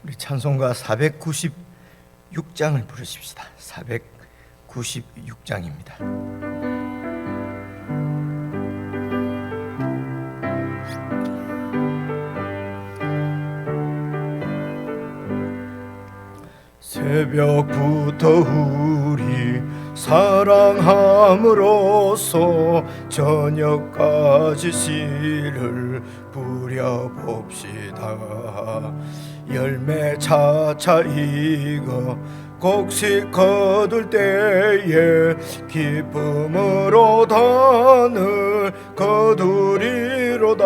우리 찬송가 496장을 부르십시다. 496장입니다. 새벽부터 우리 사랑함으로써 저녁까지 씨를 뿌려봅시다. 열매 차차 익어 곡식 거둘 때에 기쁨으로 단을 거두리로다.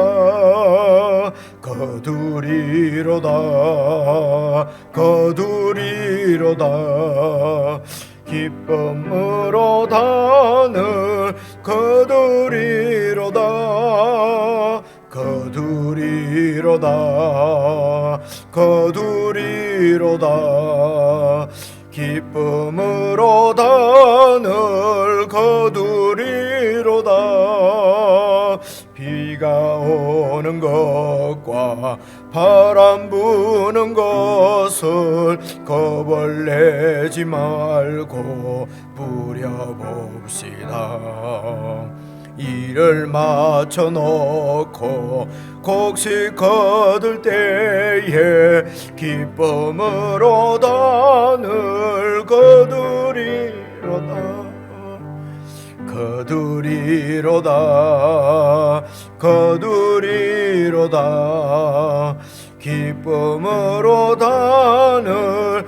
기쁨으로 단을 거두리로다. 기쁨으로 단을 거두리로다. 비가 오는 것과 바람 부는 것을 겁을내지 말고 뿌려봅시다. 이를 맞춰놓고 곡식 거둘 때에 기쁨으로 단을 거두리로다. 기쁨으로 단을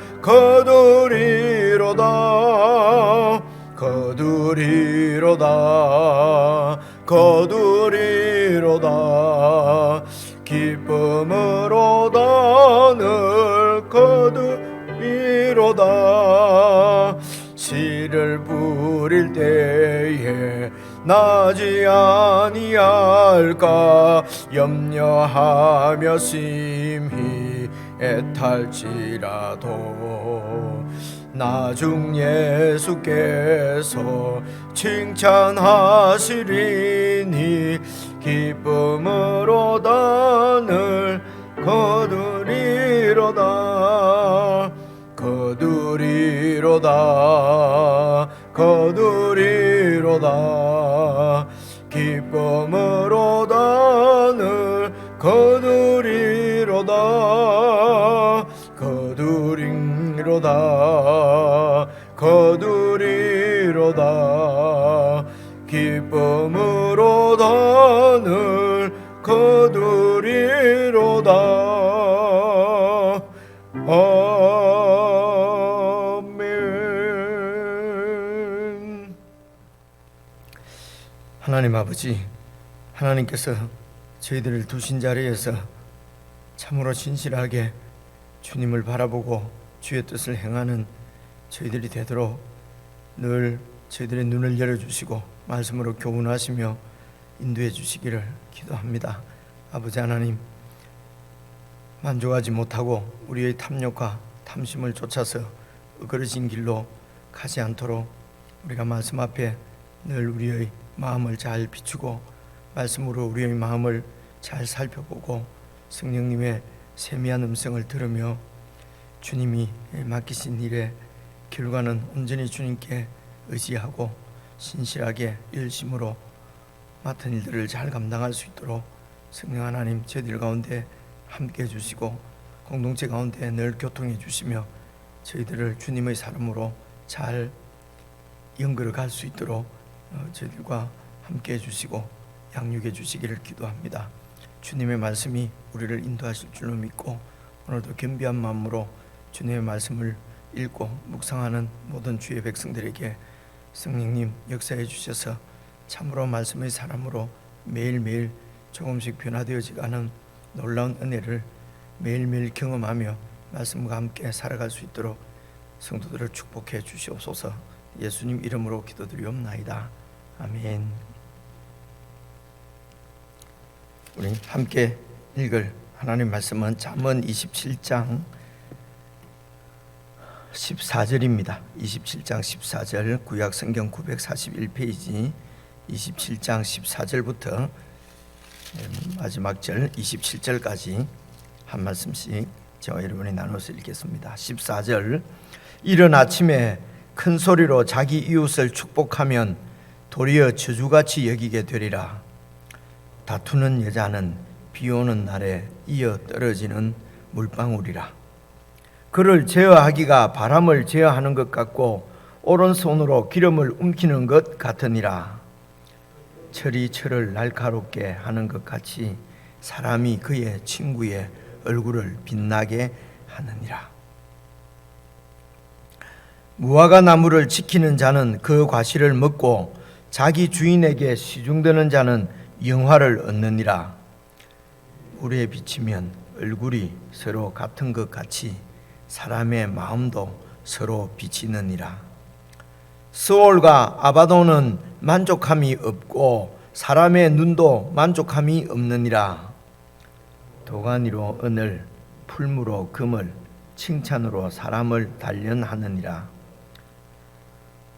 거두리로다. 기쁨으로 단을 거두리로다. 씨를 뿌릴 때에 나지 아니할까 염려하며 심히 애탈지라도 나중 예수께서 칭찬하시리니 기쁨으로 단을 거두리로다. 기쁨으로 단을 거두리로다. 기쁨으로 단을 거두리로다. 아멘. 하나님 아버지, 하나님께서 저희들을 두신 자리에서 참으로 진실하게 주님을 바라보고 주의 뜻을 행하는 저희들이 되도록 늘 저희들의 눈을 열어주시고 말씀으로 교훈하시며 인도해 주시기를 기도합니다. 아버지 하나님, 만족하지 못하고 우리의 탐욕과 탐심을 쫓아서 으그러진 길로 가지 않도록 우리가 말씀 앞에 늘 우리의 마음을 잘 비추고 말씀으로 우리의 마음을 잘 살펴보고 성령님의 세미한 음성을 들으며 주님이 맡기신 일의 결과는 온전히 주님께 의지하고 신실하게 열심으로 맡은 일들을 잘 감당할 수 있도록 성령 하나님 저희들 가운데 함께 해주시고 공동체 가운데 늘 교통해 주시며 저희들을 주님의 사람으로 잘 연결해 갈 수 있도록 저희들과 함께 해주시고 양육해 주시기를 기도합니다. 주님의 말씀이 우리를 인도하실 줄로 믿고 오늘도 겸비한 마음으로 주님의 말씀을 읽고 묵상하는 모든 주의 백성들에게 성령님 역사해 주셔서 참으로 말씀의 사람으로 매일매일 조금씩 변화되어지가는 놀라운 은혜를 매일매일 경험하며 말씀과 함께 살아갈 수 있도록 성도들을 축복해 주시옵소서. 예수님 이름으로 기도드리옵나이다. 아멘. 우리 함께 읽을 하나님 말씀은 잠언 27장 14절입니다. 27장 14절 구약 성경 941페이지 27장 14절부터 마지막 절 27절까지 한 말씀씩 저와 여러분이 나눠서 읽겠습니다. 14절. 이른 아침에 큰 소리로 자기 이웃을 축복하면 도리어 저주같이 여기게 되리라. 다투는 여자는 비 오는 날에 이어 떨어지는 물방울이라. 그를 제어하기가 바람을 제어하는 것 같고 오른손으로 기름을 움키는 것 같으니라. 철이 철을 날카롭게 하는 것 같이 사람이 그의 친구의 얼굴을 빛나게 하느니라. 무화과 나무를 지키는 자는 그 과실을 먹고 자기 주인에게 시중드는 자는 영화를 얻느니라. 물에 비치면 얼굴이 서로 같은 것 같이 사람의 마음도 서로 비치느니라. 스올과 아바도는 만족함이 없고 사람의 눈도 만족함이 없느니라. 도가니로 은을, 풀무로 금을, 칭찬으로 사람을 단련하느니라.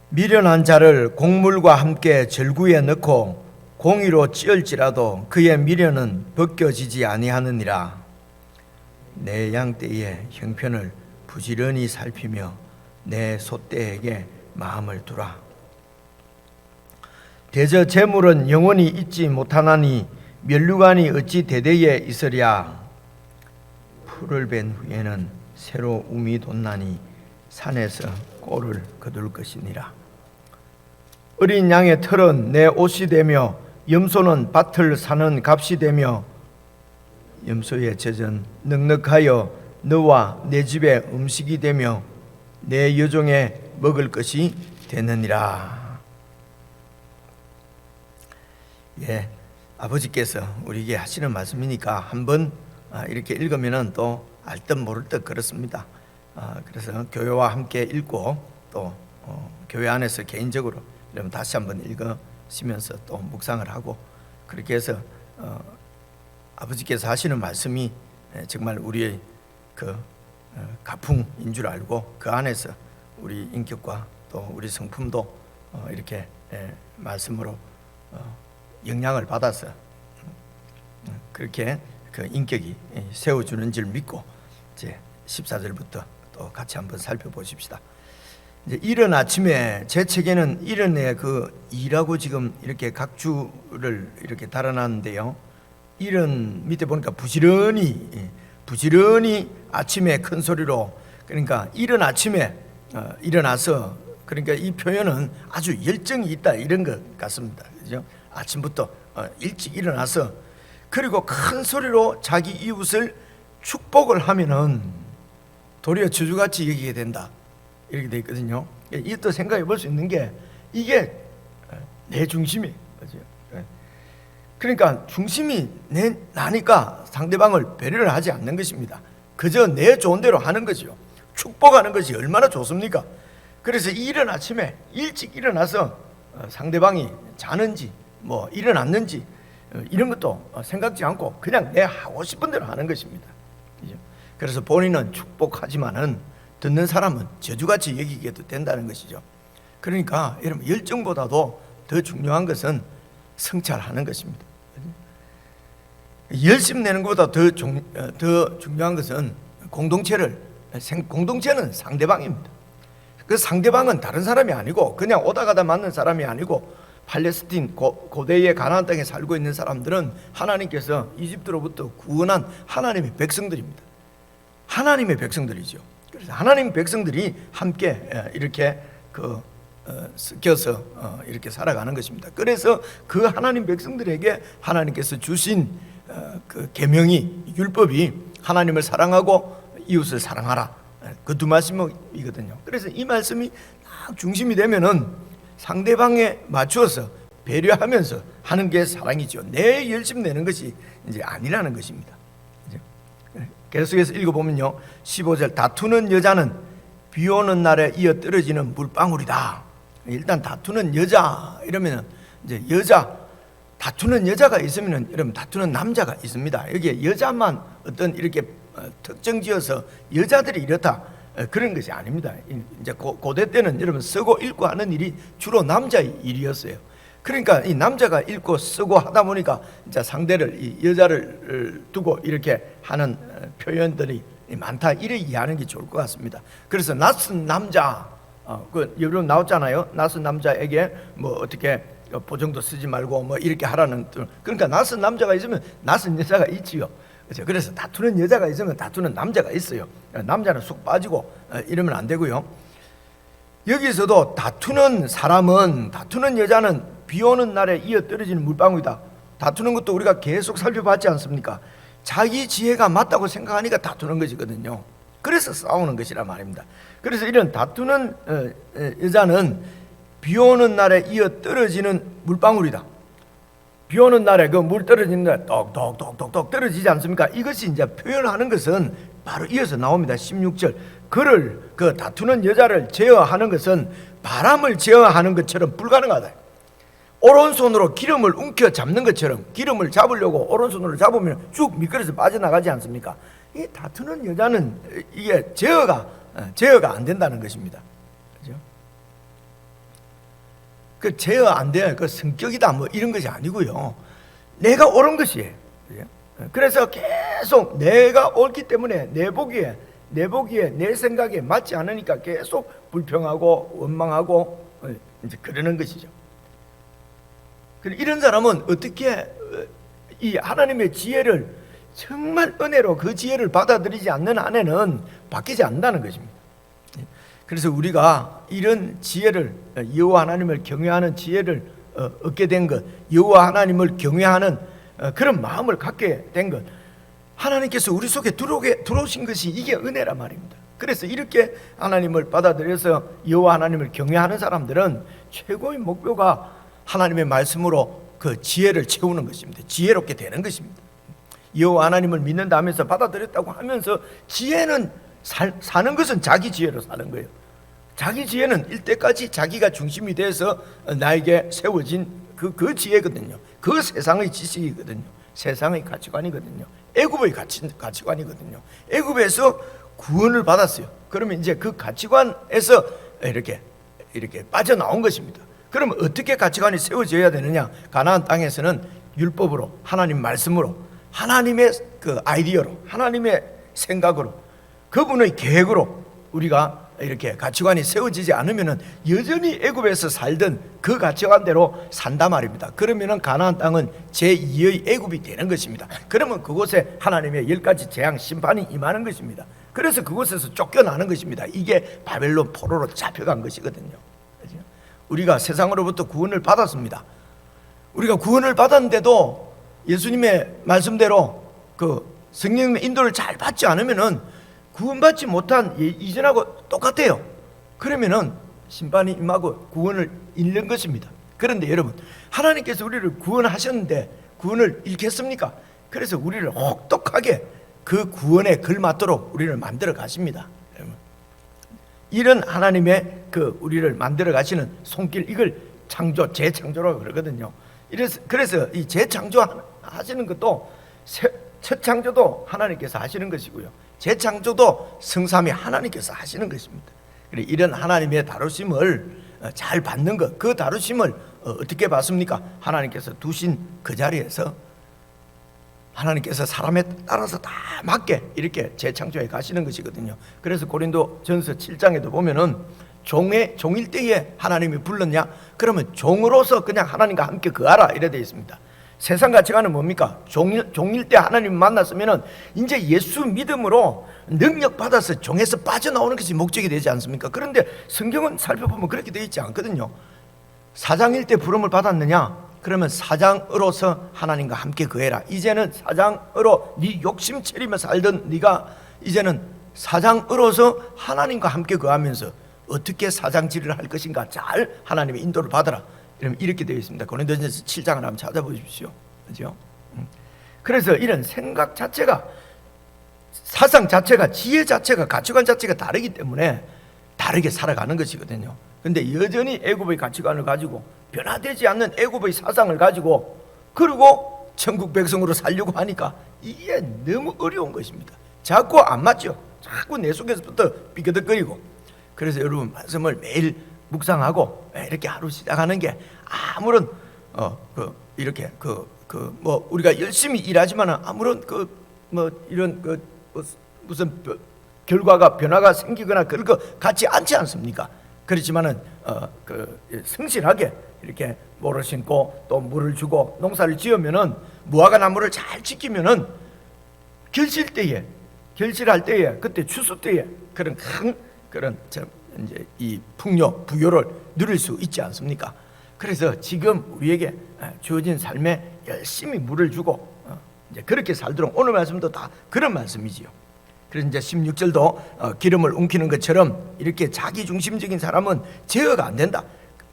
미련한 자를 곡물과 함께 절구에 넣고 공의로 찌을지라도 그의 미련은 벗겨지지 아니하느니라. 내 양떼의 형편을 부지런히 살피며 내 소떼에게 마음을 두라. 대저 재물은 영원히 있지 못하나니 면류관이 어찌 대대에 있으랴. 풀을 벤 후에는 새로 움이 돋나니 산에서 꼴을 거둘 것이니라. 어린 양의 털은 내 옷이 되며 염소는 밭을 사는 값이 되며 염소의 젖은 넉넉하여 너와 내 집의 음식이 되며 내 여종의 먹을 것이 되느니라. 예, 아버지께서 우리에게 하시는 말씀이니까 한번 이렇게 읽으면 또 알 듯 모를 듯 그렇습니다. 그래서 교회와 함께 읽고 또 교회 안에서 개인적으로 여러분 다시 한번 읽으시면서 또 묵상을 하고 그렇게 해서 아버지께서 하시는 말씀이 정말 우리의 그 가풍인 줄 알고 그 안에서 우리 인격과 또 우리 성품도 이렇게 말씀으로 영향을 받아서 그렇게 그 인격이 세워주는 줄 믿고 이제 14절부터 또 같이 한번 살펴보십시다. 이제 이른 아침에 제 책에는 이른의 그 이라고 지금 이렇게 각주를 이렇게 달아놨는데요. 이른 밑에 보니까 부지런히 아침에 큰 소리로, 그러니까 이른 아침에 일어나서, 그러니까 이 표현은 아주 열정이 있다 이런 것 같습니다. 그죠? 아침부터 일찍 일어나서 그리고 큰 소리로 자기 이웃을 축복을 하면은 도리어 저주같이 여기게 된다 이렇게 되어 있거든요. 이것도 생각해 볼 수 있는 게 이게 내 중심이, 그죠? 그러니까 중심이 나니까 상대방을 배려를 하지 않는 것입니다. 그저 내 좋은 대로 하는 거죠. 축복하는 것이 얼마나 좋습니까? 그래서 이른 아침에 일찍 일어나서 상대방이 자는지 뭐 일어났는지 이런 것도 생각지 않고 그냥 내 하고 싶은 대로 하는 것입니다. 그죠? 그래서 본인은 축복하지만은 듣는 사람은 저주같이 여기게도 된다는 것이죠. 그러니까 여러분, 열정보다도 더 중요한 것은 성찰하는 것입니다. 열심 내는 것보다 더 중요한 것은 공동체는 상대방입니다. 그 상대방은 다른 사람이 아니고 그냥 오다 가다 만난 사람이 아니고 팔레스틴 고대의 가나안 땅에 살고 있는 사람들은 하나님께서 이집트로부터 구원한 하나님의 백성들입니다. 하나님의 백성들이죠. 그래서 하나님의 백성들이 함께 이렇게 섞여서 이렇게 살아가는 것입니다. 그래서 그 하나님 백성들에게 하나님께서 주신 그 계명이, 율법이 하나님을 사랑하고 이웃을 사랑하라, 그 두 말씀이거든요. 그래서 이 말씀이 딱 중심이 되면은 상대방에 맞추어서 배려하면서 하는 게 사랑이죠. 내 열심 내는 것이 이제 아니라는 것입니다. 계속해서 읽어보면요, 15절, 다투는 여자는 비 오는 날에 이어 떨어지는 물방울이다. 일단 다투는 여자 이러면 이제 다투는 여자가 있으면 여러분 다투는 남자가 있습니다. 여기에 여자만 어떤 이렇게 특정지어서 여자들이 이렇다 그런 것이 아닙니다. 이제 고대 때는 여러분 쓰고 읽고 하는 일이 주로 남자의 일이었어요. 그러니까 이 남자가 읽고 쓰고 하다 보니까 이제 상대를, 이 여자를 두고 이렇게 하는 표현들이 많다, 이래 이해하는 게 좋을 것 같습니다. 그래서 낯선 남자, 여러분 나왔잖아요. 낯선 남자에게 뭐 어떻게 보정도 쓰지 말고 뭐 이렇게 하라는 뜻. 그러니까 낯선 남자가 있으면 낯선 여자가 있지요. 그렇죠? 그래서 다투는 여자가 있으면 다투는 남자가 있어요. 남자는 쑥 빠지고 이러면 안 되고요. 여기서도 다투는 사람은, 다투는 여자는 비 오는 날에 이어 떨어지는 물방울이다. 다투는 것도 우리가 계속 살펴봤지 않습니까? 자기 지혜가 맞다고 생각하니까 다투는 것이거든요. 그래서 싸우는 것이란 말입니다. 그래서 이런 다투는 여자는 비 오는 날에 이어 떨어지는 물방울이다. 비 오는 날에 그 물 떨어지는 날 똑똑똑똑똑 떨어지지 않습니까? 이것이 이제 표현하는 것은 바로 이어서 나옵니다. 16절. 그를, 그 다투는 여자를 제어하는 것은 바람을 제어하는 것처럼 불가능하다. 오른손으로 기름을 움켜 잡는 것처럼, 기름을 잡으려고 오른손으로 잡으면 쭉 미끄러져 빠져나가지 않습니까? 이 다투는 여자는 이게 제어가 안 된다는 것입니다. 그죠? 그 제어 안 돼, 그 성격이다 뭐 이런 것이 아니고요. 내가 옳은 것이에요. 그죠? 그래서 계속 내가 옳기 때문에 내 보기에 내 생각에 맞지 않으니까 계속 불평하고 원망하고 이제 그러는 것이죠. 이런 사람은 어떻게 이 하나님의 지혜를 정말 은혜로 그 지혜를 받아들이지 않는 한에는 바뀌지 않는다는 것입니다. 그래서 우리가 이런 지혜를, 여호와 하나님을 경외하는 지혜를 얻게 된 것, 여호와 하나님을 경외하는 그런 마음을 갖게 된 것, 하나님께서 우리 속에 들어오신 것이 이게 은혜란 말입니다. 그래서 이렇게 하나님을 받아들여서 여호와 하나님을 경외하는 사람들은 최고의 목표가 하나님의 말씀으로 그 지혜를 채우는 것입니다. 지혜롭게 되는 것입니다. 여호와 하나님을 믿는다 하면서 받아들였다고 하면서 지혜는 사는 것은 자기 지혜로 사는 거예요. 자기 지혜는 일때까지 자기가 중심이 돼서 나에게 세워진 그 지혜거든요. 그 세상의 지식이거든요. 세상의 가치관이거든요. 애굽의 가치관이거든요. 애굽에서 구원을 받았어요. 그러면 이제 그 가치관에서 이렇게 빠져나온 것입니다. 그러면 어떻게 가치관이 세워져야 되느냐? 가나안 땅에서는 율법으로, 하나님 말씀으로, 하나님의 그 아이디어로, 하나님의 생각으로, 그분의 계획으로 우리가 이렇게 가치관이 세워지지 않으면은 여전히 애굽에서 살던 그 가치관대로 산다 말입니다. 그러면은 가나안 땅은 제2의 애굽이 되는 것입니다. 그러면 그곳에 하나님의 10가지 재앙 심판이 임하는 것입니다. 그래서 그곳에서 쫓겨나는 것입니다. 이게 바벨론 포로로 잡혀간 것이거든요. 우리가 세상으로부터 구원을 받았습니다. 우리가 구원을 받았는데도 예수님의 말씀대로 그 성령의 인도를 잘 받지 않으면은 구원받지 못한 이전하고 똑같아요. 그러면은 심판이 임하고 구원을 잃는 것입니다. 그런데 여러분, 하나님께서 우리를 구원하셨는데 구원을 잃겠습니까? 그래서 우리를 혹독하게 그 구원에 걸맞도록 우리를 만들어 가십니다. 이런 하나님의 그 우리를 만들어 가시는 손길, 이걸 창조, 재창조라고 그러거든요. 그래서 이 재창조 하시는 것도 첫 창조도 하나님께서 하시는 것이고요, 재창조도 성삼위 하나님께서 하시는 것입니다. 이런 하나님의 다루심을 잘 받는 것, 그 다루심을 어떻게 받습니까? 하나님께서 두신 그 자리에서 하나님께서 사람에 따라서 다 맞게 이렇게 재창조해 가시는 것이거든요. 그래서 고린도 전서 7장에도 보면은 종일 때에 하나님이 불렀냐? 그러면 종으로서 그냥 하나님과 함께 거하라 이래 되어 있습니다. 세상 가치관은 뭡니까? 종일 때 하나님 만났으면은 이제 예수 믿음으로 능력 받아서 종에서 빠져나오는 것이 목적이 되지 않습니까? 그런데 성경은 살펴보면 그렇게 되어 있지 않거든요. 사장일 때 부름을 받았느냐? 그러면 사장으로서 하나님과 함께 거해라. 이제는 사장으로 네 욕심 차리며 살던 네가 이제는 사장으로서 하나님과 함께 거하면서 어떻게 사장질을 할 것인가 잘 하나님의 인도를 받아라. 이렇게 되어 있습니다. 고린도전서 7장을 한번 찾아보십시오. 그렇죠? 그래서 이런 생각 자체가, 사상 자체가, 지혜 자체가, 가치관 자체가 다르기 때문에 다르게 살아가는 것이거든요. 근데 여전히 애굽의 가치관을 가지고 변화되지 않는 애굽의 사상을 가지고 그리고 천국 백성으로 살려고 하니까 이게 너무 어려운 것입니다. 자꾸 안 맞죠. 자꾸 내 속에서부터 삐그덕거리고. 그래서 여러분 말씀을 매일 묵상하고 이렇게 하루 시작하는 게 아무런 우리가 열심히 일하지만 아무런 이런 무슨 결과가 변화가 생기거나 그럴 것 같지 않지 않습니까? 그렇지만은 성실하게 이렇게 모를 심고 또 물을 주고 농사를 지으면은 무화과 나무를 잘 지키면은 결실할 때에 그때 추수 때에 그런 이제 이 풍요 부요를 누릴 수 있지 않습니까? 그래서 지금 우리에게 주어진 삶에 열심히 물을 주고 이제 그렇게 살도록 오늘 말씀도 다 그런 말씀이지요. 그래서 이제 16절도 기름을 웅키는 것처럼 이렇게 자기 중심적인 사람은 제어가 안 된다.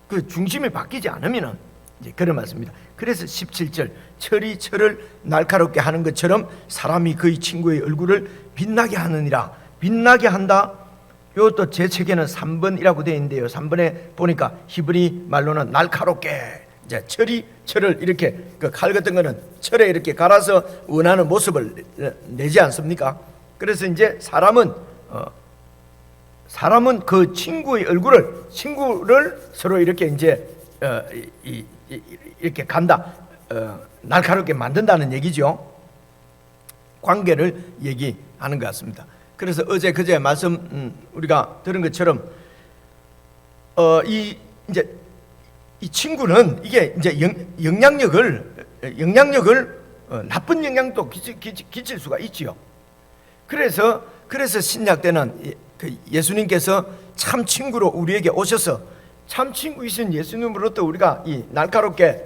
그 중심이 바뀌지 않으면은 이제 그런 말씀입니다. 그래서 17절 철이 철을 날카롭게 하는 것처럼 사람이 그의 친구의 얼굴을 빛나게 하느니라. 빛나게 한다. 이것도 제 책에는 3번이라고 되어 있는데요. 3번에 보니까 히브리 말로는 날카롭게, 이제 철을 이렇게 그 칼 같은 거는 철에 이렇게 갈아서 원하는 모습을 내지 않습니까? 그래서 이제 사람은 그 친구의 친구를 서로 이렇게 이제 이렇게 간다, 날카롭게 만든다는 얘기죠. 관계를 얘기하는 것 같습니다. 그래서 어제 그제 말씀 우리가 들은 것처럼 이 친구는 이게 이제 영향력을 나쁜 영향도 끼칠 수가 있지요. 그래서 신약 때는 예수님께서 참 친구로 우리에게 오셔서 참 친구이신 예수님으로부터 우리가 이 날카롭게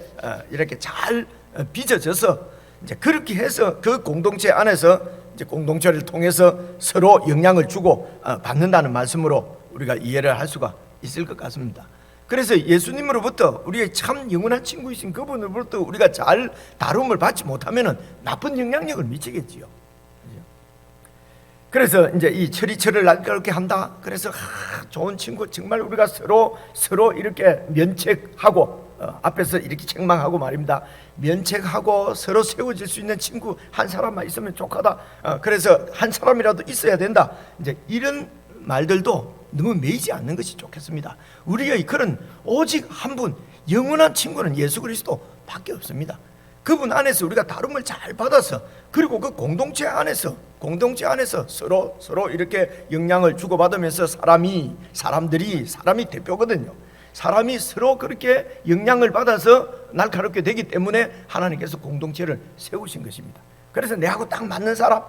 이렇게 잘 빚어져서 이제 그렇게 해서 그 공동체 안에서 이제 공동체를 통해서 서로 영향을 주고 받는다는 말씀으로 우리가 이해를 할 수가 있을 것 같습니다. 그래서 예수님으로부터 우리의 참 영원한 친구이신 그분으로부터 우리가 잘 다룸을 받지 못하면은 나쁜 영향력을 미치겠지요. 그래서 이제 이 철을 날카롭게 한다. 그래서 좋은 친구, 정말 우리가 서로 이렇게 면책하고 앞에서 이렇게 책망하고 말입니다. 면책하고 서로 세워질 수 있는 친구 한 사람만 있으면 좋겠다. 그래서 한 사람이라도 있어야 된다. 이제 이런 말들도 너무 매이지 않는 것이 좋겠습니다. 우리의 그런 오직 한 분 영원한 친구는 예수 그리스도밖에 없습니다. 그분 안에서 우리가 다룸을 잘 받아서, 그리고 그 공동체 안에서 서로 이렇게 영향을 주고받으면서 사람이 대표거든요. 사람이 서로 그렇게 영향을 받아서 날카롭게 되기 때문에 하나님께서 공동체를 세우신 것입니다. 그래서 내하고 딱 맞는 사람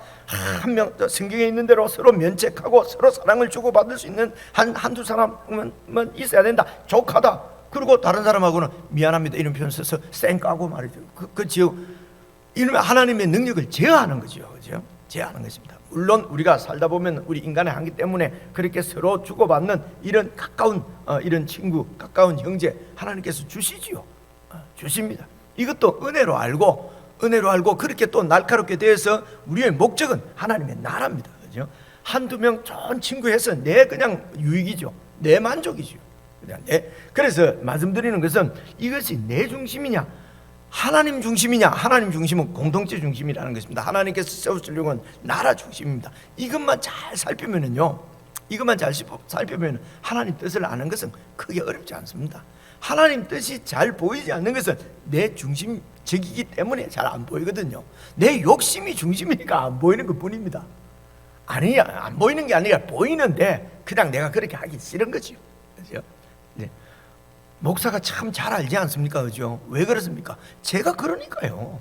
한 명, 성경에 있는 대로 서로 면책하고 서로 사랑을 주고받을 수 있는 한두 사람은 있어야 된다. 족하다. 그리고 다른 사람하고는 미안합니다 이런 표현 써서 쌩까고 말이죠. 그렇죠. 이러면 하나님의 능력을 제어하는 거죠. 그죠? 제어하는 것입니다. 물론 우리가 살다 보면 우리 인간의 한계 때문에 그렇게 서로 주고받는 이런 가까운 이런 친구, 가까운 형제 하나님께서 주시지요. 주십니다. 이것도 은혜로 알고 그렇게 또 날카롭게 되어서 우리의 목적은 하나님의 나라입니다. 그죠? 한두 명 좋은 친구 해서 내 그냥 유익이죠. 내 만족이죠. 그래서 말씀드리는 것은 이것이 내 중심이냐 하나님 중심이냐. 하나님 중심은 공동체 중심이라는 것입니다. 하나님께서 세우시려고 하는 나라 중심입니다. 이것만 잘 살피면은요, 하나님 뜻을 아는 것은 크게 어렵지 않습니다. 하나님 뜻이 잘 보이지 않는 것은 내 중심적이기 때문에 잘 안 보이거든요. 내 욕심이 중심이니까 안 보이는 것 뿐입니다. 안 보이는 게 아니라 보이는데 그냥 내가 그렇게 하기 싫은 거죠. 그렇죠? 네. 목사가 참 잘 알지 않습니까? 그죠? 왜 그렇습니까? 제가 그러니까요.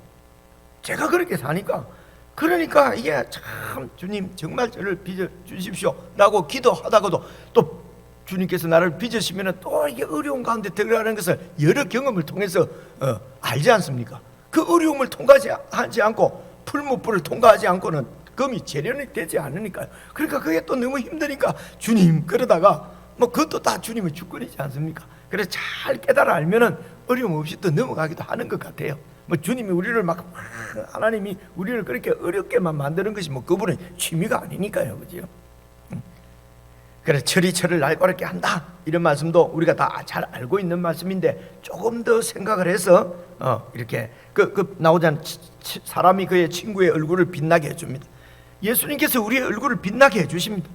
제가 그렇게 사니까. 그러니까 이게 참 주님 정말 저를 빚어 주십시오 라고 기도하다가도 또 주님께서 나를 빚으시면 또 이게 어려운 가운데 들어가는 것을 여러 경험을 통해서 알지 않습니까? 그 어려움을 통과하지 않고 풀무불을 통과하지 않고는 금이 재련이 되지 않으니까요. 그러니까 그게 또 너무 힘드니까 주님 그러다가 그것도 다 주님의 주권이지 않습니까? 그래서 잘 깨달아 알면은 어려움 없이 또 넘어가기도 하는 것 같아요. 주님이 우리를 하나님이 우리를 그렇게 어렵게만 만드는 것이 그분의 취미가 아니니까요. 그죠? 그래서 철을 날카롭게 한다. 이런 말씀도 우리가 다 잘 알고 있는 말씀인데 조금 더 생각을 해서 이렇게 나오잖아요. 사람이 그의 친구의 얼굴을 빛나게 해줍니다. 예수님께서 우리의 얼굴을 빛나게 해주십니다.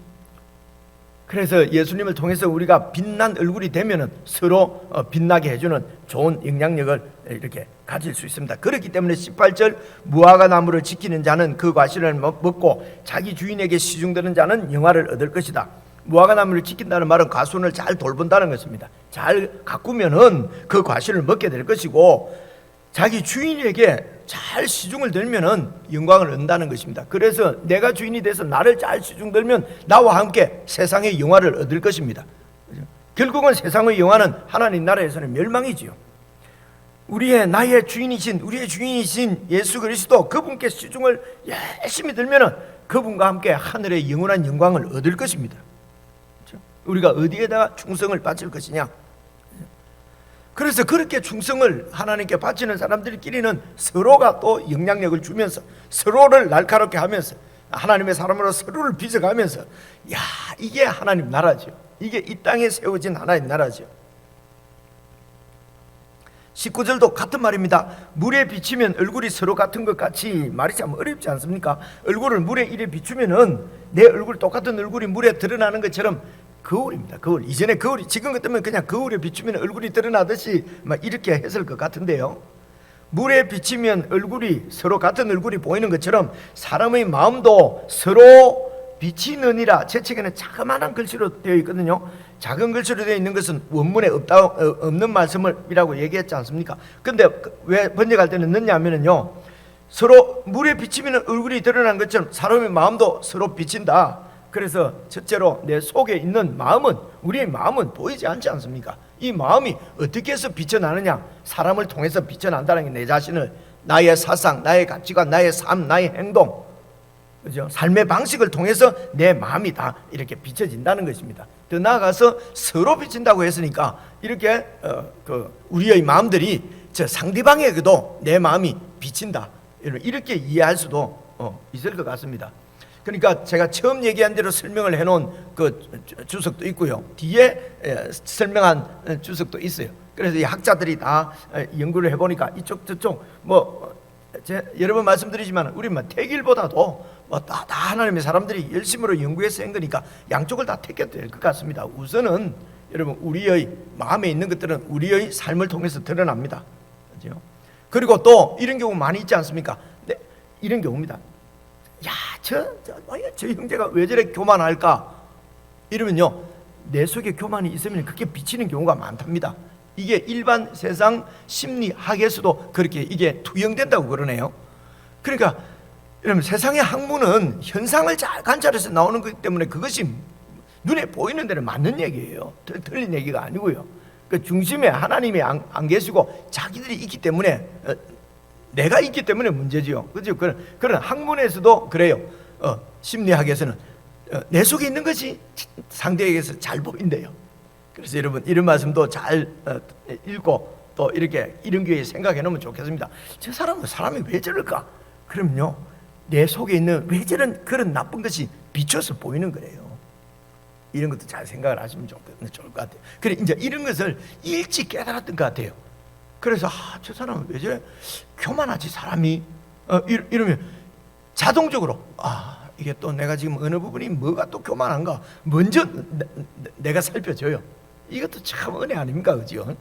그래서 예수님을 통해서 우리가 빛난 얼굴이 되면은 서로 빛나게 해주는 좋은 영향력을 이렇게 가질 수 있습니다. 그렇기 때문에 18절 무화과 나무를 지키는 자는 그 과실을 먹고 자기 주인에게 시중되는 자는 영화를 얻을 것이다. 무화과 나무를 지킨다는 말은 과순을 잘 돌본다는 것입니다. 잘 가꾸면은 그 과실을 먹게 될 것이고 자기 주인에게 잘 시중을 들면은 영광을 얻는다는 것입니다. 그래서 내가 주인이 돼서 나를 잘 시중 들면 나와 함께 세상의 영화를 얻을 것입니다. 결국은 세상의 영화는 하나님 나라에서는 멸망이지요. 나의 주인이신 예수 그리스도 그분께 시중을 열심히 들면은 그분과 함께 하늘의 영원한 영광을 얻을 것입니다. 우리가 어디에다가 충성을 바칠 것이냐? 그래서 그렇게 충성을 하나님께 바치는 사람들끼리는 서로가 또 영향력을 주면서 서로를 날카롭게 하면서 하나님의 사람으로 서로를 빚어가면서 이게 하나님 나라죠. 이게 이 땅에 세워진 하나님 나라죠. 19절도 같은 말입니다. 물에 비치면 얼굴이 서로 같은 것 같이 말이 참 어렵지 않습니까? 얼굴을 물에 이래 비추면은 내 얼굴 똑같은 얼굴이 물에 드러나는 것처럼 거울입니다. 거울. 이전에 거울이 지금 같으면 그냥 거울에 비추면 얼굴이 드러나듯이 막 이렇게 했을 것 같은데요. 물에 비치면 얼굴이 서로 같은 얼굴이 보이는 것처럼 사람의 마음도 서로 비치느니라. 제 책에는 자그마한 글씨로 되어 있거든요. 작은 글씨로 되어 있는 것은 원문에 없는 말씀이라고 얘기했지 않습니까? 근데 왜 번역할 때는 넣냐면요, 서로 물에 비치면 얼굴이 드러난 것처럼 사람의 마음도 서로 비친다. 그래서 첫째로 내 속에 있는 마음은, 우리의 마음은 보이지 않지 않습니까? 이 마음이 어떻게 해서 비춰나느냐? 사람을 통해서 비춰난다는 게 내 자신을, 나의 사상, 나의 가치관, 나의 삶, 나의 행동, 그죠? 삶의 방식을 통해서 내 마음이 다 이렇게 비춰진다는 것입니다. 더 나아가서 서로 비친다고 했으니까 이렇게 우리의 마음들이 저 상대방에게도 내 마음이 비친다, 이렇게 이해할 수도 있을 것 같습니다. 그러니까 제가 처음 얘기한 대로 설명을 해놓은 그 주석도 있고요, 뒤에 설명한 주석도 있어요. 그래서 이 학자들이 다 연구를 해보니까 이쪽 저쪽 여러 번 말씀드리지만 우리 택일보다도 다 하나님의 사람들이 열심으로 연구해서 한 거니까 양쪽을 다 택해도 될 것 같습니다. 우선은 여러분, 우리의 마음에 있는 것들은 우리의 삶을 통해서 드러납니다. 그렇죠? 그리고 또 이런 경우 많이 있지 않습니까? 네, 이런 경우입니다. 저 형제가 왜 저래 교만할까? 이러면요, 내 속에 교만이 있으면 그게 비치는 경우가 많답니다. 이게 일반 세상 심리학에서도 그렇게 이게 투영된다고 그러네요. 그러니까 여러분, 세상의 학문은 현상을 잘 관찰해서 나오는 거기 때문에 그것이 눈에 보이는 대로 맞는 얘기예요. 틀린 얘기가 아니고요. 그 중심에 하나님이 안 계시고 자기들이 있기 때문에, 내가 있기 때문에 문제지요. 그죠? 그런 학문에서도 그래요. 심리학에서는 내 속에 있는 것이 상대에게서 잘 보인대요. 그래서 여러분, 이런 말씀도 잘 읽고 또 이렇게 이런 기회에 생각해 놓으면 좋겠습니다. 저 사람이 왜 저럴까? 그럼요, 내 속에 있는 왜 저런 그런 나쁜 것이 비춰서 보이는 거예요. 이런 것도 잘 생각을 하시면 좋을 것 같아요. 그래, 이제 이런 것을 일찍 깨달았던 것 같아요. 그래서 저 사람은 왜 저래 교만하지 사람이, 이러면 자동적으로 이게 또 내가 지금 어느 부분이 뭐가 또 교만한가 먼저 내가 살펴줘요. 이것도 참 은혜 아닙니까? 그죠?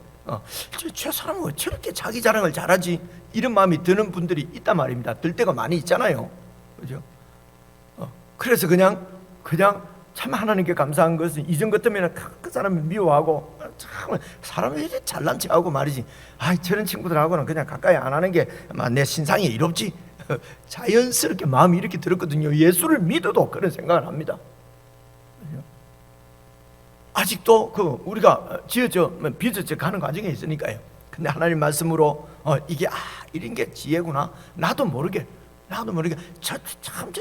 저 사람은 왜 저렇게 자기 자랑을 잘하지? 이런 마음이 드는 분들이 있단 말입니다. 들 때가 많이 있잖아요. 그죠? 그래서 그냥 참 하나님께 감사한 것은 이전 같으면 그 사람을 미워하고 참 사람이 이제 잘난 척하고 말이지, 저런 친구들하고는 그냥 가까이 안 하는 게 내 신상이 이롭지. 자연스럽게 마음이 이렇게 들었거든요. 예수를 믿어도 그런 생각을 합니다. 아직도 우리가 빚어져 가는 과정에 있으니까요. 근데 하나님 말씀으로 이게 이런 게 지혜구나. 나도 모르게 참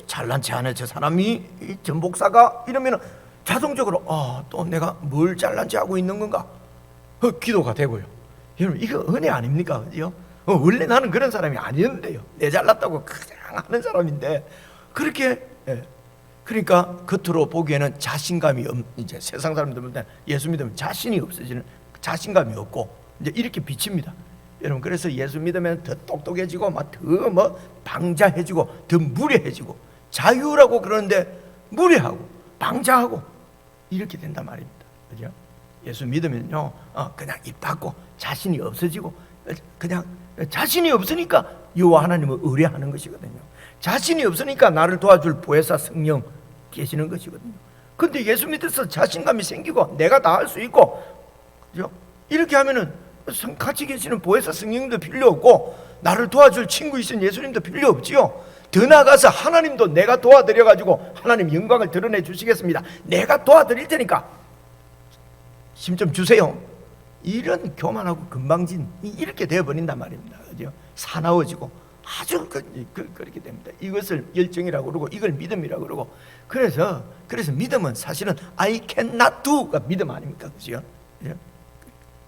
잘난 체 하네 저 사람이, 이 전복사가, 이러면 자동적으로 또 내가 뭘 잘난 체 하고 있는 건가? 기도가 되고요. 여러분, 이거 은혜 아닙니까? 그죠? 원래 나는 그런 사람이 아니었는데요. 내 잘났다고 그냥 하는 사람인데 그렇게, 그러니까 겉으로 보기에는 자신감이 이제 세상 사람들 볼 때 예수 믿으면 자신이 없어지는, 자신감이 없고 이제 이렇게 비칩니다. 여러분, 그래서 예수 믿으면 더 똑똑해지고 더 방자해지고 더 무례해지고, 자유라고 그러는데 무례하고 방자하고, 이렇게 된단 말입니다. 그죠? 예수 믿으면요, 그냥 입 닫고 자신이 없어지고, 그냥 자신이 없으니까 여호와 하나님을 의뢰하는 것이거든요. 자신이 없으니까 나를 도와줄 보혜사 성령 계시는 것이거든요. 근데 예수 믿어서 자신감이 생기고 내가 다 할 수 있고, 그죠? 이렇게 하면은 같이 계시는 보혜사 성령도 필요 없고 나를 도와줄 친구 있으면 예수님도 필요 없지요. 더 나아가서 하나님도 내가 도와드려가지고 하나님 영광을 드러내 주시겠습니다. 내가 도와드릴 테니까 힘 좀 주세요. 이런 교만하고 건방진 이렇게 되어버린단 말입니다. 그죠? 사나워지고 아주 그렇게 됩니다. 이것을 열정이라고 그러고 이걸 믿음이라고 그러고, 그래서 믿음은 사실은 I cannot do가 믿음 아닙니까? 그죠?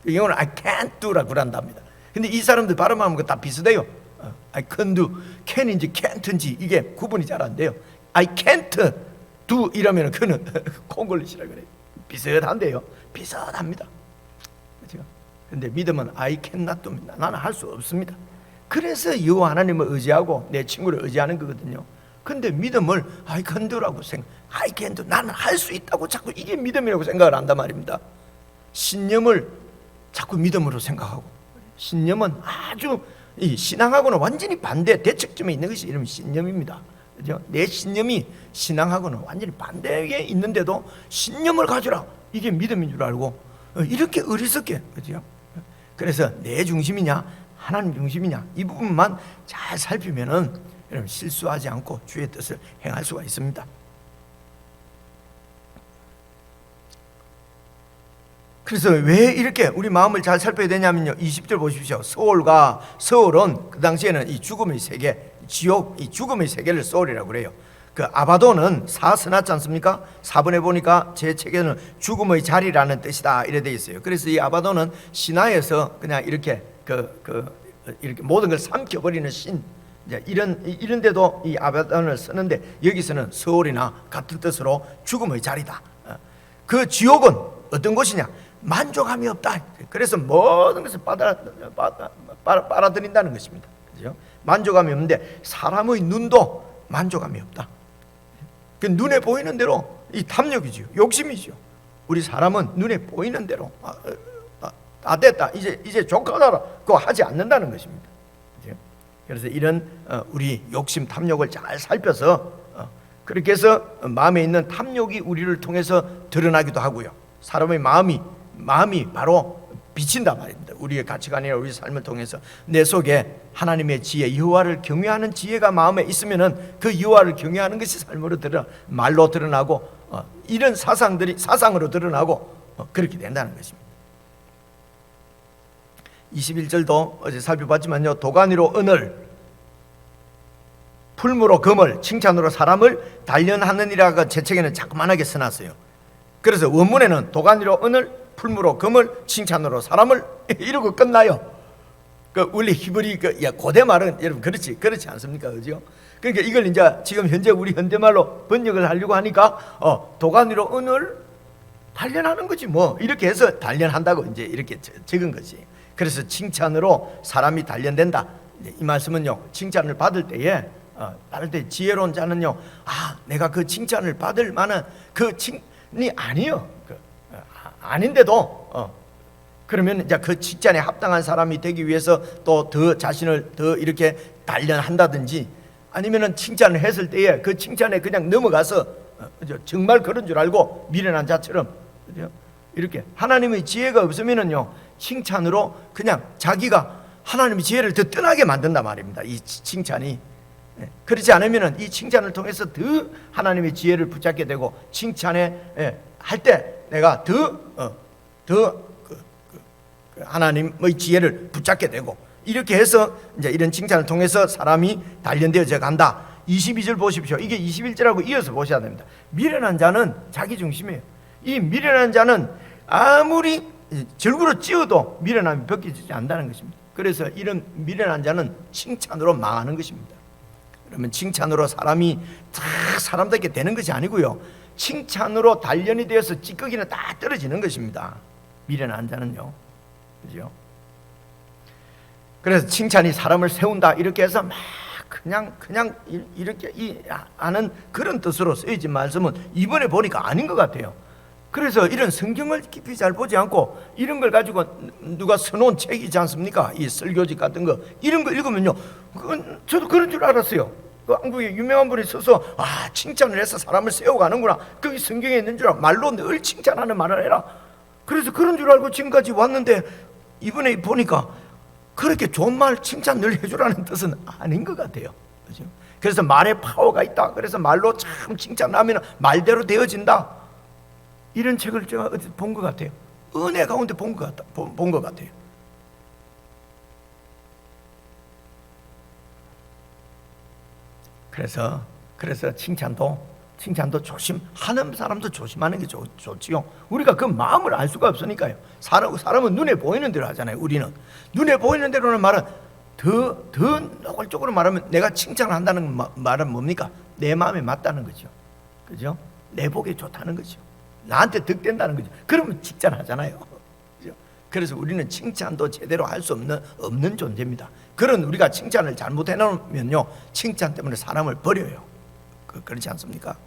영어는 I can't do라고 그런답니다. 근데 이 사람들 발음하면 다 비슷해요. I can do, can인지 can't인지 이게 구분이 잘 안 돼요. I can't do 이러면 그는 콩글리시라 그래요. 비슷한데요. 비슷합니다. 그렇죠? 근데 믿음은 I cannot do입니다. 나는 할 수 없습니다. 그래서 여호와 하나님을 의지하고 내 친구를 의지하는 거거든요. 근데 믿음을 I can do라고 I can do, 나는 할 수 있다고 자꾸 이게 믿음이라고 생각을 한단 말입니다. 신념을 자꾸 믿음으로 생각하고, 신념은 아주 이 신앙하고는 완전히 반대 대척점에 있는 것이 이름이 신념입니다. 그죠? 내 신념이 신앙하고는 완전히 반대에 있는데도 신념을 가지라, 이게 믿음인 줄 알고 이렇게 어리석게, 그죠? 그래서 내 중심이냐 하나님 중심이냐 이 부분만 잘 살피면은 여러분 실수하지 않고 주의 뜻을 행할 수가 있습니다. 그래서 왜 이렇게 우리 마음을 잘 살펴야 되냐면요, 20절 보십시오. 서울은 그 당시에는 이 죽음의 세계, 지옥, 이 죽음의 세계를 서울이라고 그래요. 그 아바도는 써놨지 않습니까? 4번에 보니까 제 책에는 죽음의 자리라는 뜻이다 이래 돼 있어요. 그래서 이 아바도는 신화에서 그냥 이렇게 이렇게 모든 걸 삼켜버리는 신, 이런데도 이 아바돈을 쓰는데 여기서는 서울이나 같은 뜻으로 죽음의 자리다. 그 지옥은 어떤 곳이냐? 만족함이 없다. 그래서 모든 것을 빨아들인다는 것입니다. 그죠? 만족함이 없는데 사람의 눈도 만족함이 없다. 그 눈에 보이는 대로 이 탐욕이죠, 욕심이죠. 우리 사람은 눈에 보이는 대로 다 됐다, 이제 족하다, 그거 하지 않는다는 것입니다. 그죠? 그래서 이런 우리 욕심, 탐욕을 잘 살펴서 그렇게 해서 마음에 있는 탐욕이 우리를 통해서 드러나기도 하고요. 사람의 마음이 바로 비친단 말입니다. 우리의 가치관이나 우리 삶을 통해서 내 속에 하나님의 지혜, 여호와를 경외하는 지혜가 마음에 있으면은 그 여호와를 경외하는 것이 삶으로 말로 드러나고 이런 사상들이 사상으로 드러나고 그렇게 된다는 것입니다. 21절도 어제 살펴봤지만요, 도가니로 은을, 풀무로 금을, 칭찬으로 사람을 단련하느니라가 제 책에는 자그만하게 써놨어요. 그래서 원문에는 도가니로 은을, 풀무로 금을, 칭찬으로 사람을 이러고 끝나요. 그 원래 히브리 고대 말은 여러분 그렇지 않습니까? 그죠? 그러니까 이걸 이제 지금 현재 우리 현대말로 번역을 하려고 하니까 도가니로 은을 단련하는 거지 뭐, 이렇게 해서 단련한다고 이제 이렇게 적은 거지. 그래서 칭찬으로 사람이 단련된다. 이 말씀은요, 칭찬을 받을 때에 지혜로운 자는요, 내가 그 칭찬을 받을 만한 그 칭이 아니요. 아닌데도 그러면 이제 그 칭찬에 합당한 사람이 되기 위해서 또 더 자신을 더 이렇게 단련한다든지, 아니면은 칭찬을 했을 때에 그 칭찬에 그냥 넘어가서 정말 그런 줄 알고 미련한 자처럼, 이렇게 하나님의 지혜가 없으면은요, 칭찬으로 그냥 자기가 하나님의 지혜를 더 떠나게 만든단 말입니다. 이 칭찬이. 그렇지 않으면은 이 칭찬을 통해서 더 하나님의 지혜를 붙잡게 되고, 칭찬에 할 때 내가 더 하나님의 지혜를 붙잡게 되고, 이렇게 해서 이제 이런 칭찬을 통해서 사람이 단련되어져 간다. 22절 보십시오. 이게 21절하고 이어서 보셔야 됩니다. 미련한 자는 자기 중심이에요. 이 미련한 자는 아무리 절구로 찧어도 미련함이 벗겨지지 않는다는 것입니다. 그래서 이런 미련한 자는 칭찬으로 망하는 것입니다. 그러면 칭찬으로 사람답게 되는 것이 아니고요, 칭찬으로 단련이 되어서 찌꺼기는 다 떨어지는 것입니다. 미련한 자는요, 그죠? 그래서 칭찬이 사람을 세운다 이렇게 해서 막 그냥 이렇게 하는 그런 뜻으로 쓰여진 말씀은 이번에 보니까 아닌 것 같아요. 그래서 이런 성경을 깊이 잘 보지 않고 이런 걸 가지고 누가 써놓은 책이 있지 않습니까? 이 설교집 같은 거 이런 거 읽으면요, 저도 그런 줄 알았어요. 그 한국에 유명한 분이 써서 칭찬을 해서 사람을 세워가는구나, 그게 성경에 있는 줄 알고 말로 늘 칭찬하는 말을 해라. 그래서 그런 줄 알고 지금까지 왔는데 이번에 보니까 그렇게 좋은 말 칭찬 늘 해주라는 뜻은 아닌 것 같아요. 그렇죠? 그래서 말에 파워가 있다, 그래서 말로 참 칭찬하면 말대로 되어진다, 이런 책을 제가 어디서 본 것 같아요. 은혜 가운데 본 것 같아요. 그래서 칭찬도 조심하는 사람도 조심하는 게 좋지요. 우리가 그 마음을 알 수가 없으니까요. 사람은 눈에 보이는 대로 하잖아요. 우리는 눈에 보이는 대로는 말은 더 노골적으로 말하면 내가 칭찬한다는 말은 뭡니까? 내 마음에 맞다는 거죠. 그죠? 내 복에 좋다는 거죠. 나한테 득된다는 거죠. 그러면 칭찬하잖아요. 그죠? 그래서 우리는 칭찬도 제대로 할 수 없는 존재입니다. 그런 우리가 칭찬을 잘못해 놓으면요, 칭찬 때문에 사람을 버려요. 그렇지 않습니까?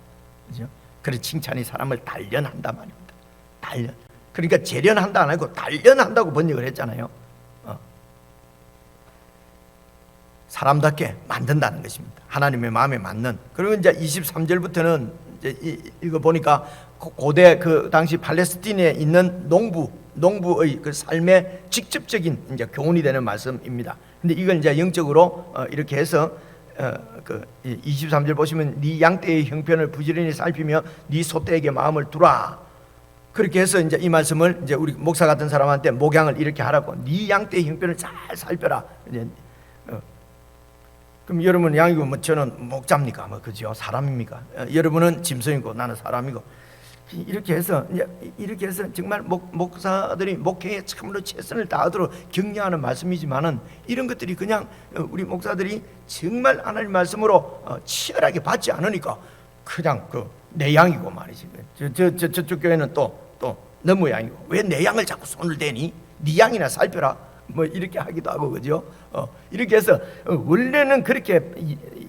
그죠? 그래서 칭찬이 사람을 단련한단 말입니다. 단련. 그러니까 재련한다 안 하고 단련한다고 번역을 했잖아요. 사람답게 만든다는 것입니다. 하나님의 마음에 맞는. 그리고 이제 23절부터는 이제 읽어보니까 고대 그 당시 팔레스틴에 있는 농부의 그 삶의 직접적인 이제 교훈이 되는 말씀입니다. 근데 이걸 이제 영적으로 이렇게 해서 그 23절 보시면 네 양떼의 형편을 부지런히 살피며 네 소떼에게 마음을 두라. 그렇게 해서 이제 이 말씀을 이제 우리 목사 같은 사람한테 목양을 이렇게 하라고. 네 양떼의 형편을 잘 살펴라. 이제 그럼 여러분 양이고 뭐 저는 목자입니까? 뭐 그죠? 사람입니까? 여러분은 짐승이고 나는 사람이고, 이렇게 해서 정말 목사들이 목회에 참으로 최선을 다하도록 격려하는 말씀이지만은 이런 것들이 그냥 우리 목사들이 정말 하나님 말씀으로 치열하게 받지 않으니까 그냥 내 양이고 말이지. 저쪽 교회는 또 너무 양이고, 왜 내 양을 자꾸 손을 대니? 네 양이나 살펴라. 뭐 이렇게 하기도 하고, 그죠? 이렇게 해서 원래는 그렇게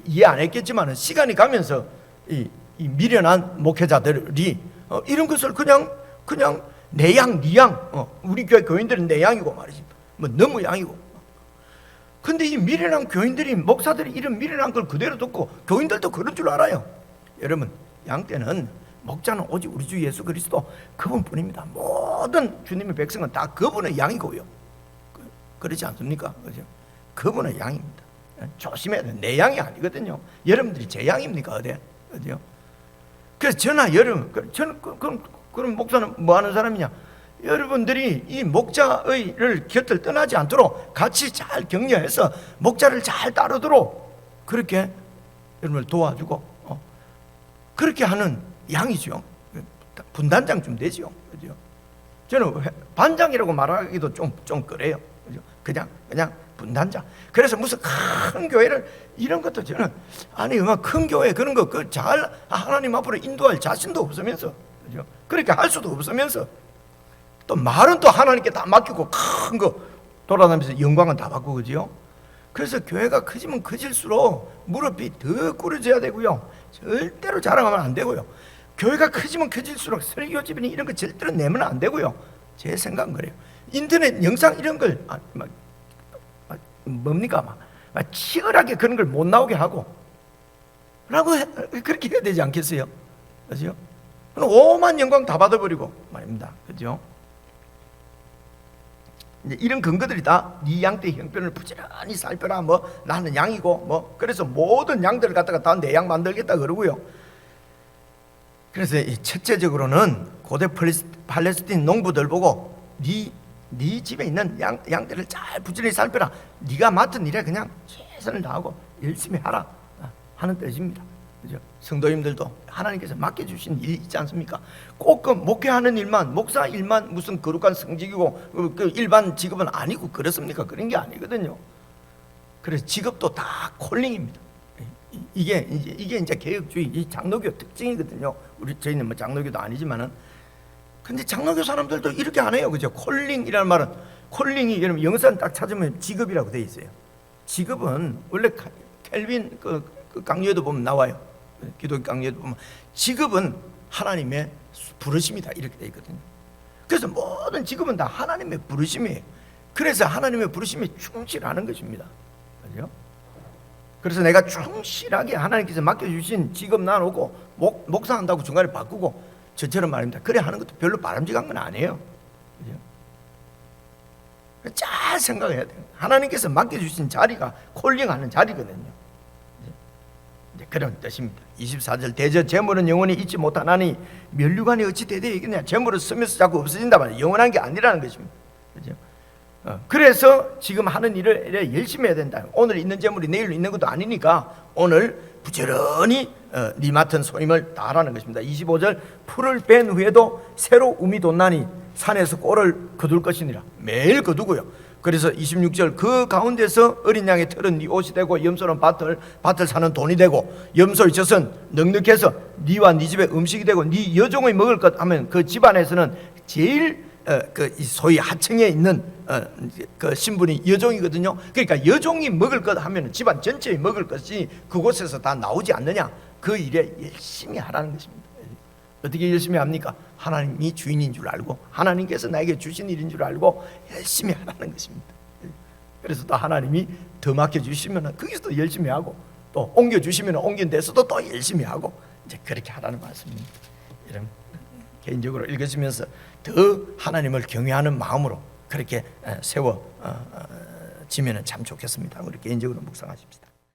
이해 안 했겠지만 시간이 가면서 이 미련한 목회자들이 이런 것을 그냥 내 양, 네 양, 우리 교회 교인들은 내 양이고 말이지, 뭐 너무 양이고. 근데 이 미련한 교인들이, 목사들이 이런 미련한 걸 그대로 듣고 교인들도 그런 줄 알아요. 여러분, 양떼는, 목자는 오직 우리 주 예수 그리스도 그분뿐입니다. 모든 주님의 백성은 다 그분의 양이고요. 그렇지 않습니까? 그죠? 그분의 양입니다. 조심해야 돼요. 내 양이 아니거든요. 여러분들이 제 양입니까? 어디? 그죠? 그래서 저나 여러분, 저는 그럼 목사는 뭐 하는 사람이냐? 여러분들이 이 목자를 곁을 떠나지 않도록 같이 잘 격려해서 목자를 잘 따르도록 그렇게 여러분을 도와주고 그렇게 하는 양이죠. 분단장 좀 되죠. 그죠? 저는 반장이라고 말하기도 좀 그래요. 그냥 분단장. 그래서 무슨 큰 교회를 이런 것도 저는 큰 교회 그런 거 잘 하나님 앞으로 인도할 자신도 없으면서, 그죠? 그렇게 할 수도 없으면서 또 말은 또 하나님께 다 맡기고 큰 거 돌아다니면서 영광은 다 받고, 그죠? 그래서 교회가 커지면 커질수록 무릎이 더 꿇어져야 되고요. 절대로 자랑하면 안 되고요. 교회가 커지면 커질수록 설교집이니 이런 거 절대로 내면 안 되고요. 제 생각은 그래요. 인터넷 영상 이런 걸 뭡니까? 막 치열하게 그런 걸 못 나오게 하고 그렇게 해야 되지 않겠어요? 그죠? 오만 영광 다 받아버리고 말입니다. 그죠? 이제 이런 근거들이 다 네 양떼 형편을 부지런히 살펴라. 뭐 나는 양이고 뭐 그래서 모든 양들을 갖다가 다 내 양 만들겠다 그러고요. 그래서 첫째적으로는 고대 팔레스틴 농부들 보고 네 집에 있는 양들을 잘 부지런히 살펴라. 네가 맡은 일에 그냥 최선을 다하고 열심히 하라 하는 뜻입니다. 그죠? 성도님들도 하나님께서 맡겨주신 일이 있지 않습니까? 꼭 그 목회하는 일만, 목사 일만 무슨 거룩한 성직이고 그 일반 직업은 아니고 그렇습니까? 그런 게 아니거든요. 그래서 직업도 다 콜링입니다. 이게 이제 개혁주의, 이 장로교 특징이거든요. 저희는 뭐 장로교도 아니지만은. 근데 장로교 사람들도 이렇게 안 해요. 그죠? 콜링이라는 말은, 콜링이 여러분 영상 딱 찾으면 직업이라고 되어 있어요. 직업은 원래 켈빈 그 강요에도 보면 나와요. 기독교 강요에도 보면 직업은 하나님의 부르심이다 이렇게 되어 있거든요. 그래서 모든 직업은 다 하나님의 부르심이에요. 그래서 하나님의 부르심에 충실하는 것입니다. 그죠? 그래서 내가 충실하게 하나님께서 맡겨주신 직업 나누고 목사한다고 중간에 바꾸고 저처럼 말입니다. 그래 하는 것도 별로 바람직한 건 아니에요. 그죠? 잘 생각해야 돼요. 하나님께서 맡겨주신 자리가 콜링하는 자리거든요. 이제 그런 뜻입니다. 24절 대저 재물은 영원히 잊지 못하나니 면류관이 어찌 대대이겠냐. 재물을 쓰면서 자꾸 없어진다 말이에요. 영원한 게 아니라는 것입니다. 그죠? 그래서 지금 하는 일을 열심히 해야 된다. 오늘 있는 재물이 내일 있는 것도 아니니까 오늘 부지런히 네 맡은 소임을 다하라는 것입니다. 25절 풀을 뺀 후에도 새로 움이 돋나니 산에서 꼴을 거둘 것이니라. 매일 거두고요. 그래서 26절 그 가운데서 어린 양의 털은 네 옷이 되고 염소는 밭을 사는 돈이 되고 염소의 젖은 넉넉해서 네와 네 집의 음식이 되고 네 여종의 먹을 것 하면 그 집안에서는 제일 그 소위 하층에 있는 그 신분이 여종이거든요. 그러니까 여종이 먹을 것 하면 집안 전체에 먹을 것이 그곳에서 다 나오지 않느냐. 그 일에 열심히 하라는 것입니다. 어떻게 열심히 합니까? 하나님이 주인인 줄 알고 하나님께서 나에게 주신 일인 줄 알고 열심히 하라는 것입니다. 그래서 또 하나님이 더 맡겨주시면 거기서 또 열심히 하고 또 옮겨주시면 옮긴 데서도 또 열심히 하고 이제 그렇게 하라는 말씀입니다. 이런 개인적으로 읽으시면서 더 하나님을 경외하는 마음으로 그렇게 세워지면 참 좋겠습니다. 우리 개인적으로 묵상하십시다.